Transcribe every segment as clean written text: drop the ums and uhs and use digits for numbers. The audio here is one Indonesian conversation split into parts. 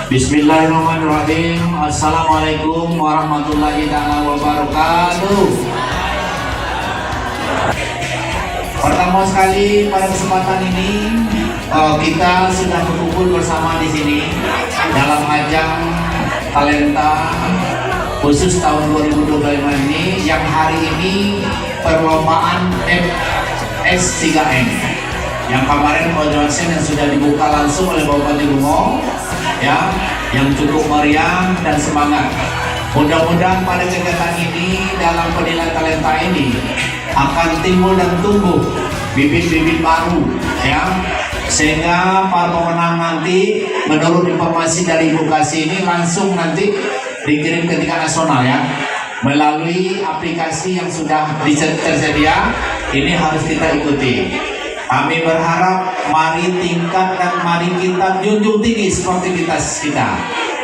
Bismillahirrahmanirrahim. Assalamualaikum warahmatullahi wabarakatuh. Pertama sekali pada kesempatan ini kita sudah berkumpul bersama di sini dalam ajang talenta khusus tahun 2025 ini, yang hari ini perlombaan FS3M yang kemarin Projosen yang sudah dibuka langsung oleh Bapak Bupati Bungo, ya, yang cukup meriah dan semangat. Mudah-mudahan pada kegiatan ini, dalam penilaian talenta ini akan timbul dan tumbuh bibit-bibit baru, ya, sehingga para pemenang nanti menurut informasi dari Ibu Kasih ini langsung nanti dikirim ke tingkat nasional, ya, melalui aplikasi yang sudah tersedia. Ini harus kita ikuti. Kami berharap mari tingkatkan, mari kita junjung tinggi sportivitas kita,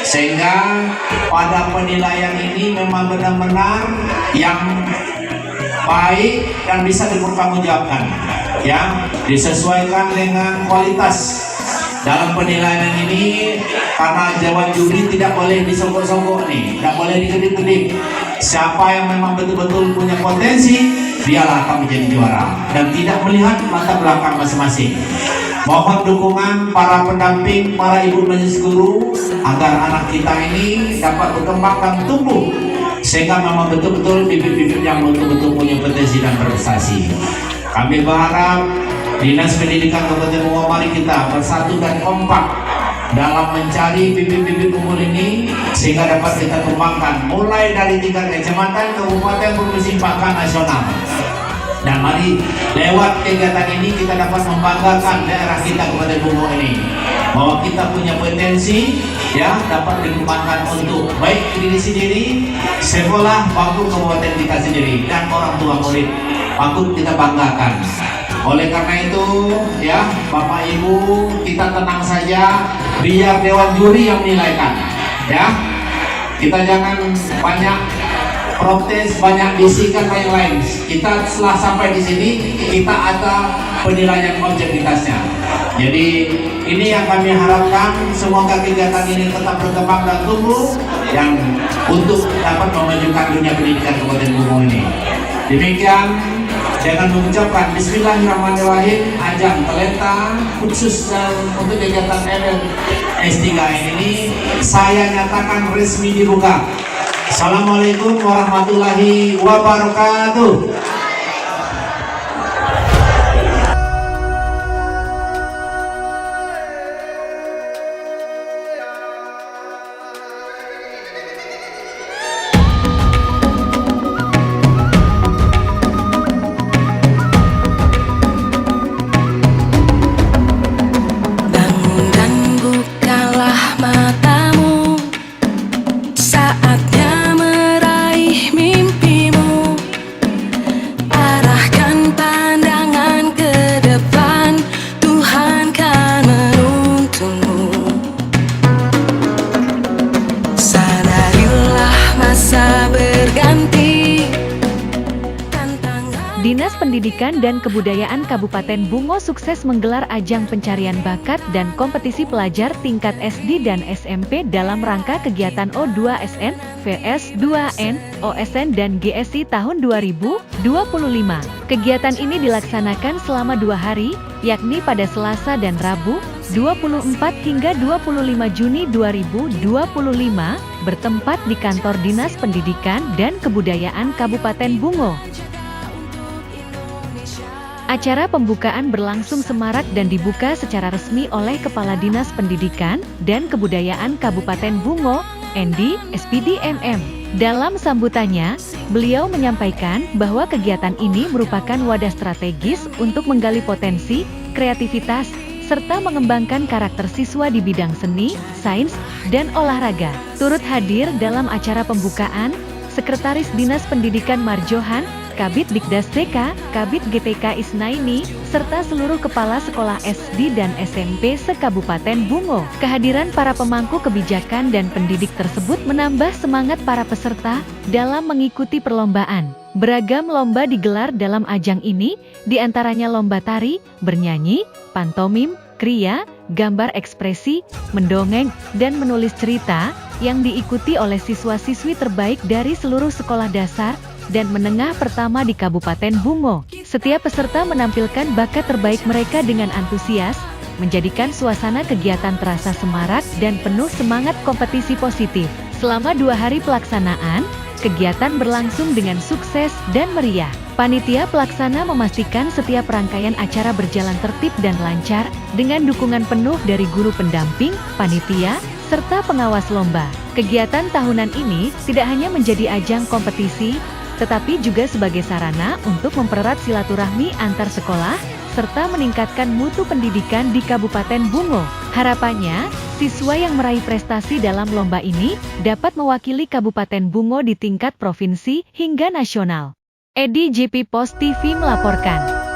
sehingga pada penilaian ini memang benar-benar yang baik dan bisa dipertanggungjawabkan, ya, disesuaikan dengan kualitas dalam penilaian ini. Karena Dewan Juri tidak boleh disogok-sogok nih, tidak boleh dikedip-kedip. Siapa yang memang betul-betul punya potensi, dialah akan menjadi juara dan tidak melihat latar belakang masing-masing. Mohon dukungan para pendamping, para ibu majelis guru, agar anak kita ini dapat berkembang dan tumbuh, sehingga memang betul-betul bibit-bibit yang betul-betul punya potensi dan prestasi. Kami berharap Dinas Pendidikan Kabupaten Bungo, mari kita bersatu dan kompak dalam mencari bibit-bibit unggul ini, sehingga dapat kita kembangkan mulai dari tingkat kecamatan, kabupaten, provinsi, bahkan nasional. Dan mari lewat kegiatan ini kita dapat membanggakan daerah kita Kabupaten Bungo ini, bahwa kita punya potensi, ya, dapat dikembangkan untuk baik diri sendiri, sekolah, maupun kabupaten kita sendiri, dan orang tua murid patut kita banggakan. Oleh karena itu, ya, Bapak Ibu, kita tenang saja, biar Dewan Juri yang menilaikan, ya. Kita jangan banyak protes, banyak bisikan lain-lain. Kita setelah sampai di sini, kita ada penilaian objektivitasnya. Jadi ini yang kami harapkan, semoga kegiatan ini tetap berkembang dan tumbuh, yang untuk dapat memajukan dunia pendidikan Kabupaten Bungo ini. Demikian, dengan mengucapkan Bismillahirrahmanirrahim, ajang talenta khusus untuk kegiatan S3M ini saya nyatakan resmi dibuka. Assalamualaikum warahmatullahi wabarakatuh. Dinas Pendidikan dan Kebudayaan Kabupaten Bungo sukses menggelar ajang pencarian bakat dan kompetisi pelajar tingkat SD dan SMP dalam rangka kegiatan O2SN, VS2N, OSN dan GSI tahun 2025. Kegiatan ini dilaksanakan selama 2 hari, yakni pada Selasa dan Rabu, 24 hingga 25 Juni 2025, bertempat di kantor Dinas Pendidikan dan Kebudayaan Kabupaten Bungo. Acara pembukaan berlangsung semarak dan dibuka secara resmi oleh Kepala Dinas Pendidikan dan Kebudayaan Kabupaten Bungo, Endi, SPD MM. Dalam sambutannya, beliau menyampaikan bahwa kegiatan ini merupakan wadah strategis untuk menggali potensi, kreativitas, serta mengembangkan karakter siswa di bidang seni, sains, dan olahraga. Turut hadir dalam acara pembukaan, Sekretaris Dinas Pendidikan Marjohan, Kabid Dikdas TK, Kabid GTK Isnaini, serta seluruh kepala sekolah SD dan SMP se-Kabupaten Bungo. Kehadiran para pemangku kebijakan dan pendidik tersebut menambah semangat para peserta dalam mengikuti perlombaan. Beragam lomba digelar dalam ajang ini, diantaranya lomba tari, bernyanyi, pantomim, kriya, gambar ekspresi, mendongeng, dan menulis cerita, yang diikuti oleh siswa-siswi terbaik dari seluruh sekolah dasar dan menengah pertama di Kabupaten Bungo. Setiap peserta menampilkan bakat terbaik mereka dengan antusias, menjadikan suasana kegiatan terasa semarak dan penuh semangat kompetisi positif. Selama 2 hari pelaksanaan, kegiatan berlangsung dengan sukses dan meriah. Panitia pelaksana memastikan setiap rangkaian acara berjalan tertib dan lancar, dengan dukungan penuh dari guru pendamping, panitia, serta pengawas lomba. Kegiatan tahunan ini tidak hanya menjadi ajang kompetisi, tetapi juga sebagai sarana untuk mempererat silaturahmi antar sekolah, serta meningkatkan mutu pendidikan di Kabupaten Bungo. Harapannya, siswa yang meraih prestasi dalam lomba ini dapat mewakili Kabupaten Bungo di tingkat provinsi hingga nasional. Edi JP Pos TV melaporkan.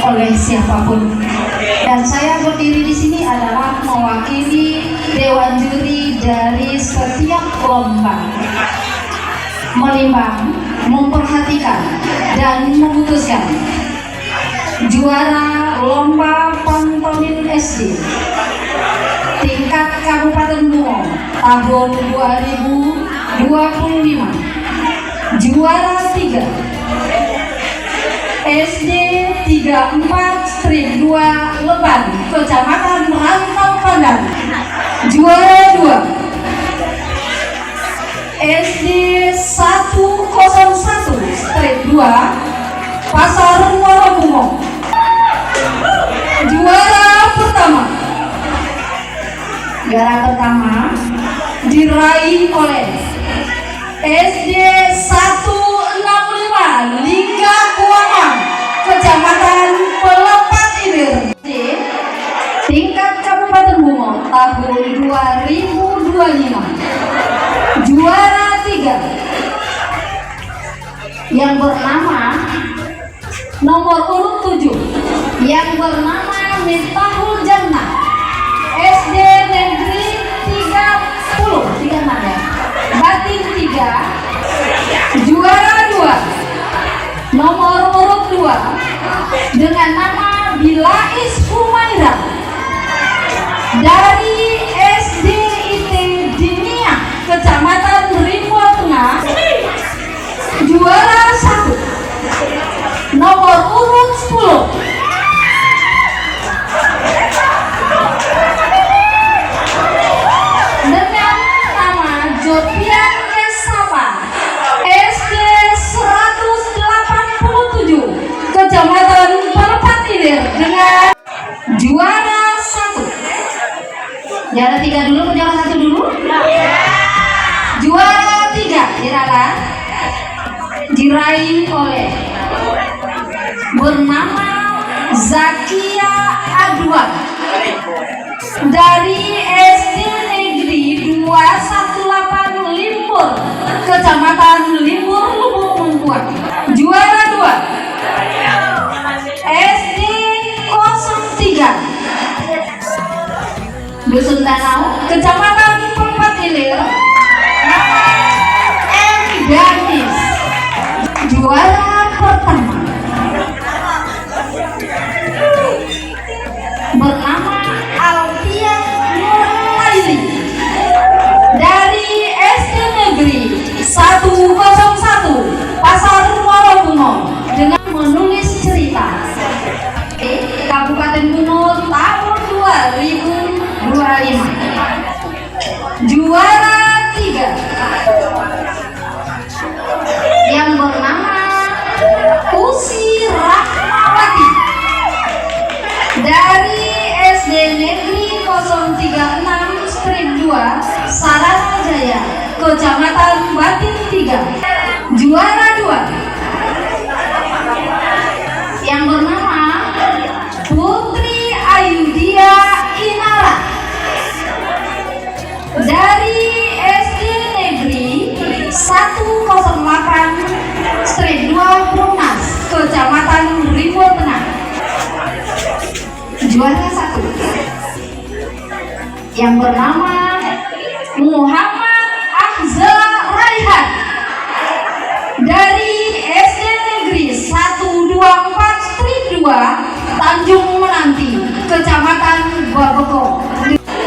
oleh siapapun. Dan saya berdiri di sini adalah mewakili dewan juri dari setiap lomba. menimbang, memperhatikan, dan memutuskan. Juara lomba pantomim SD tingkat Kabupaten Bungo tahun 2025. Juara 3 SD 34-2 Leban, Kecamatan Rantau Pandan. Juara 2 SD 101-2 Pasar Muara Bungo. Juara pertama diraih oleh SD 165 Lingga Kuangan, Kecamatan Pelepat Ilir, tingkat Kabupaten Bungo tahun 2025. Juara 3 yang bernama nomor urut 7 yang bernama Miftahul Jannah, SD Negeri 36 ya, Batin 3. Juara 2 nomor urut 2 dengan nama Bilais Humaira dari SD IT Dinia, Kecamatan Rimbo Tengah. Juara 1 nomor urut 10 dengan nama Jopian Esapa, SD 187 Kecamatan Pelepat Ilir dengan juara 1. Juara 3 dulu, juara 1 dulu. Juara 3 diraih oleh bernama Zakia Adwan dari SD Negeri 218 Limpur, Kecamatan Limpur, Lubuk Mengkuat. Juara 2 SD 03 Dusun Danau, Kecamatan Pelepat Ilir, M. Danis. Juara pertama bernama Alfian Nurlaili dari SD Negeri 101 Pasar Muara Bungo dengan menulis cerita Kabupaten Bungo tahun 2025. Juara 3 yang bernama Usi Rahmawati dari SD Negeri 036-2 Saranajaya, Kecamatan Batin 3. Juara 2 yang bernama Putri Ayudia Inara dari SD Negeri 108-2 Brunas, Kecamatan Rimbo Tengah. Juara 1 yang bernama Muhammad Afzal Raihan dari SD Negeri 124-2 Tanjung Menanti, Kecamatan Babeko.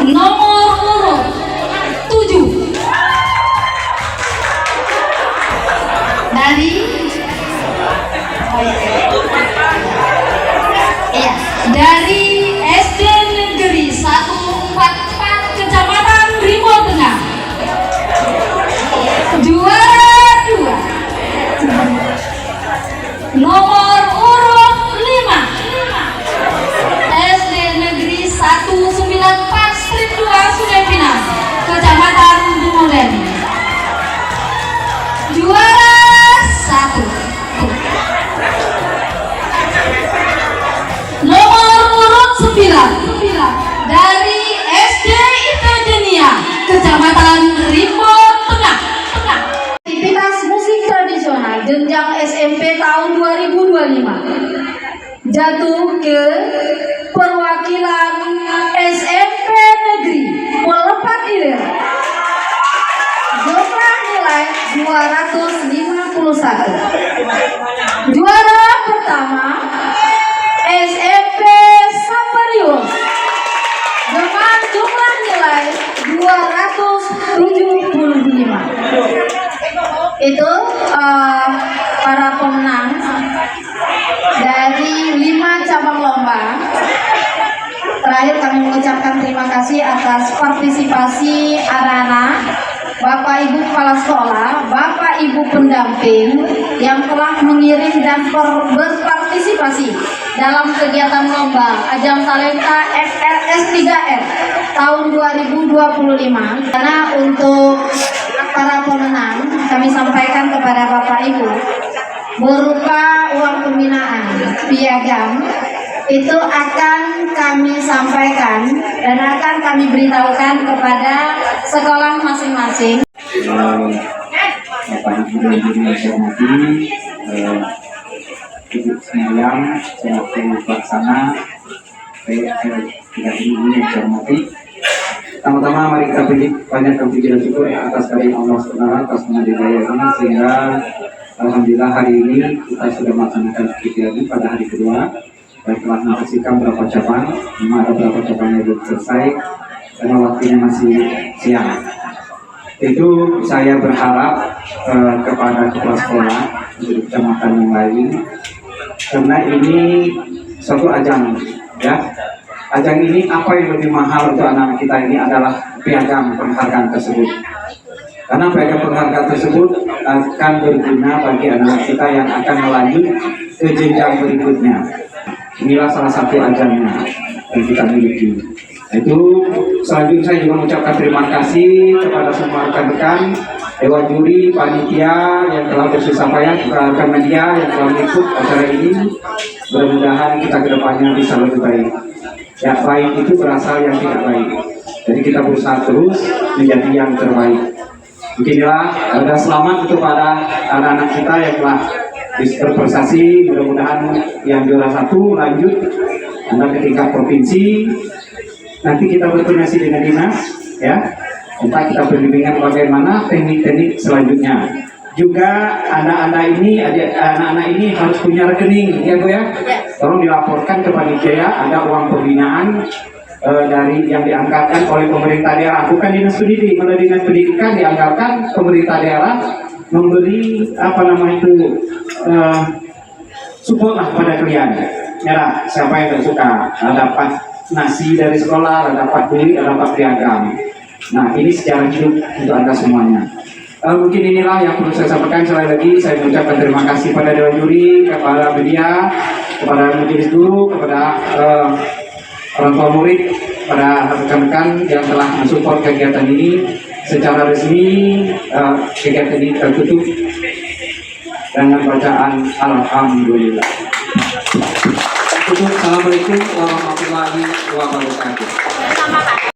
Nomor urut 7 dari SD Negeri 144 Kecamatan Rimbo Tengah. Juara 2 nomor urut 5 SD Negeri 194-2 Sungai Pinang, Kecamatan Bungolen. Juara 1 nomor urut 9 dari SD Itadenia, Kecamatan Rimbo Tengah. Aktivitas musik tradisional jenjang SMP tahun 2025 jatuh ke perwakilan SMP Negeri Pelepat Ilir. Jumlah nilai 200 itu para pemenang dari 5 cabang lomba. Terakhir kami mengucapkan terima kasih atas partisipasi anak-anak, Bapak Ibu Kepala Sekolah, Bapak Ibu pendamping yang telah mengirim dan berpartisipasi dalam kegiatan lomba Ajang Talenta FRS 3R tahun 2025. Karena untuk para pemenang kami sampaikan kepada Bapak Ibu berupa uang pembinaan piagam, itu akan kami sampaikan dan akan kami beritahukan kepada sekolah masing-masing. Bapak Ibu dan Ibu yang saya hormati, Ibu Sembilan selaku pelaksana PL3 ini yang saya hormati. Pertama-tama mari kita panjatkan puji dan syukur atas kehadirat Allah SWT atas pengadilanya ini, sehingga alhamdulillah hari ini kita sudah melaksanakan kegiatan pada hari kedua dan telah menghasilkan beberapa cabang. Memang ada beberapa cabang yang belum selesai karena waktunya masih siang. Itu saya berharap kepada kepala sekolah di kecamatan yang lain, karena ini suatu ajang, ya. Ajang ini apa yang lebih mahal untuk anak-anak kita ini adalah piagam penghargaan tersebut. Karena piagam penghargaan tersebut akan berguna bagi anak-anak kita yang akan melanjut ke jenjang berikutnya. Inilah salah satu ajangnya yang kita miliki. Itu selanjutnya saya juga mengucapkan terima kasih kepada semua rekan-rekan dewan juri, panitia yang telah bersusah payah, rekan media yang telah mengikut acara ini. Mudah-mudahan kita kedepannya bisa lebih baik. Ya, baik itu berasal yang tidak baik. Jadi kita berusaha terus menjadi yang terbaik. Beginilah, dan selamat kepada anak-anak kita yang telah berprestasi. Mudah-mudahan yang juara 1 lanjut Anda ke tingkat provinsi. Nanti kita berkoordinasi dengan dinas, ya, untuk kita berbimbingan bagaimana teknik-teknik selanjutnya. Juga anak-anak ini harus punya rekening, ya Bu ya. Tolong dilaporkan ke panitia ada uang pembinaan dari yang dianggarkan oleh pemerintah daerah, bukan dinas pendidik. Kalau dinas pendidikan dianggarkan pemerintah daerah memberi support lah pada kalian. Ya, siapa yang tidak suka dapat nasi dari sekolah, dapat duit, dapat piagam. Nah, ini sejarah hidup untuk Anda semuanya. Mungkin inilah yang perlu saya sampaikan. Sekali lagi saya mengucapkan terima kasih pada dewan juri, kepada media, kepada majelis guru, kepada orang tua murid, pada rekan-rekan yang telah mensupport kegiatan ini. Secara resmi kegiatan ini tertutup dengan bacaan Alhamdulillah. Assalamualaikum warahmatullahi wabarakatuh.